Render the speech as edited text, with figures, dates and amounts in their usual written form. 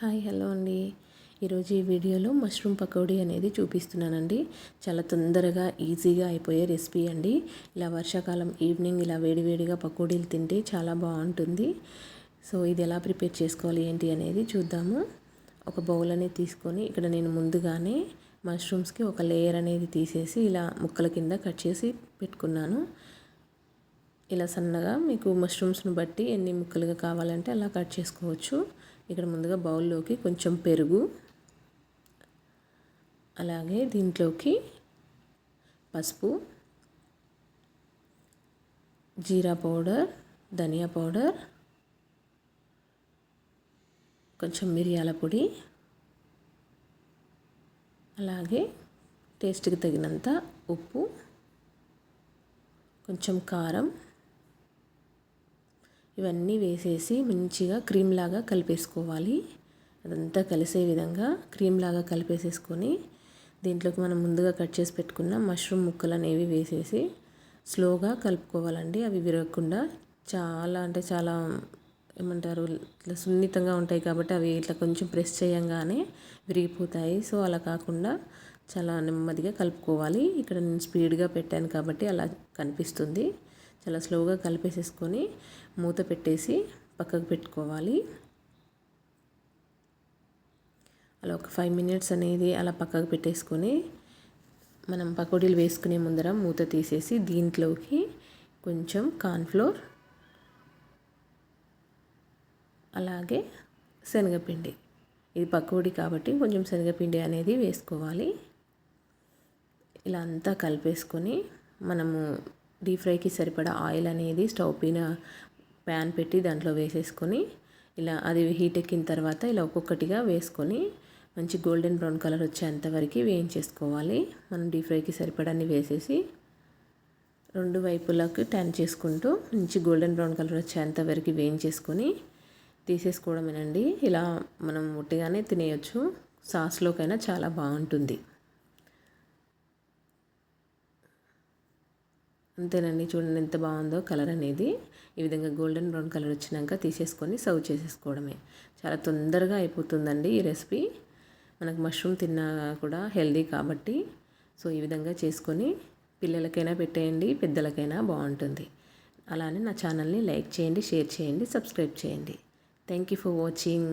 Hi hello అండి. ఈరోజు ఈ వీడియోలో మష్రూమ్ పకోడీ అనేది చూపిస్తున్నానండి. చాలా తొందరగా ఈజీగా అయిపోయే రెసిపీ అండి. ఇలా వర్షాకాలం ఈవినింగ్ ఇలా వేడివేడిగా పకోడీలు తింటే చాలా బాగుంటుంది. సో ఇది ఎలా ప్రిపేర్ చేసుకోవాలి ఏంటి అనేది చూద్దాము. ఒక బౌల్ అనేది తీసుకొని ఇక్కడ నేను ముందుగానే మష్రూమ్స్కి ఒక లేయర్ అనేది తీసేసి ఇలా ముక్కల కింద కట్ చేసి పెట్టుకున్నాను. ఇలా సన్నగా మీకు మష్రూమ్స్ను బట్టి ఎన్ని ముక్కలుగా కావాలంటే అలా కట్ చేసుకోవచ్చు. ఇక్కడ ముందుగా బౌల్లోకి కొంచెం పెరుగు, అలాగే దీంట్లోకి పసుపు, జీరా పౌడర్, ధనియా పౌడర్, కొంచెం మిరియాల పొడి, అలాగే టేస్ట్కి తగినంత ఉప్పు, కొంచెం కారం, ఇవన్నీ వేసేసి మంచిగా క్రీమ్ లాగా కలిపేసుకోవాలి. అదంతా కలిసే విధంగా క్రీమ్ లాగా కలిపేసేసుకొని దీంట్లోకి మనం ముందుగా కట్ చేసి పెట్టుకున్న మష్రూమ్ ముక్కలు అనేవి వేసేసి స్లోగా కలుపుకోవాలండి. అవి విరగకుండా చాలా అంటే చాలా ఏమంటారు ఇట్లా సున్నితంగా ఉంటాయి కాబట్టి అవి ఇట్లా కొంచెం ప్రెస్ చేయంగానే విరిగిపోతాయి. సో అలా కాకుండా చాలా నెమ్మదిగా కలుపుకోవాలి. ఇక్కడ నేను స్పీడ్గా పెట్టాను కాబట్టి అలా కనిపిస్తుంది. చాలా స్లోగా కలిపేసేసుకొని మూత పెట్టేసి పక్కకు పెట్టుకోవాలి. అలా ఒక 5 minutes అనేది అలా పక్కకు పెట్టేసుకొని మనం పకోడీలు వేసుకునే ముందర మూత తీసేసి దీంట్లోకి కొంచెం కార్న్ఫ్లోర్, అలాగే శనగపిండి, ఇది పకోడీ కాబట్టి కొంచెం శనగపిండి అనేది వేసుకోవాలి. ఇలా అంతా కలిపేసుకొని మనము డీప్ ఫ్రైకి సరిపడా ఆయిల్ అనేది స్టవ్ పైన ప్యాన్ పెట్టి దాంట్లో వేసేసుకొని ఇలా అది హీట్ ఎక్కిన తర్వాత ఇలా ఒక్కొక్కటిగా వేసుకొని మంచి గోల్డెన్ బ్రౌన్ కలర్ వచ్చేంత వరకు వేయించేసుకోవాలి. మనం డీప్ ఫ్రైకి సరిపడాన్ని వేసేసి రెండు వైపులకు టర్న్ చేసుకుంటూ మంచి గోల్డెన్ బ్రౌన్ కలర్ వచ్చేంత వరకు వేయించేసుకొని తీసేసుకోవడమేనండి. ఇలా మనం ఒట్టిగానే తినేయచ్చు, సాస్లోకైనా చాలా బాగుంటుంది. అంతేనండి, చూడండి ఎంత బాగుందో కలర్ అనేది. ఈ విధంగా గోల్డెన్ బ్రౌన్ కలర్ వచ్చినాక తీసేసుకొని సర్వ్ చేసేసుకోవడమే. చాలా తొందరగా అయిపోతుందండి ఈ రెసిపీ. మనకు మష్రూమ్ తిన్నా కూడా హెల్దీ కాబట్టి సో ఈ విధంగా చేసుకొని పిల్లలకైనా పెట్టేయండి, పెద్దలకైనా బాగుంటుంది. అలానే నా ఛానల్ని లైక్ చేయండి, షేర్ చేయండి, సబ్స్క్రైబ్ చేయండి. Thank you for watching.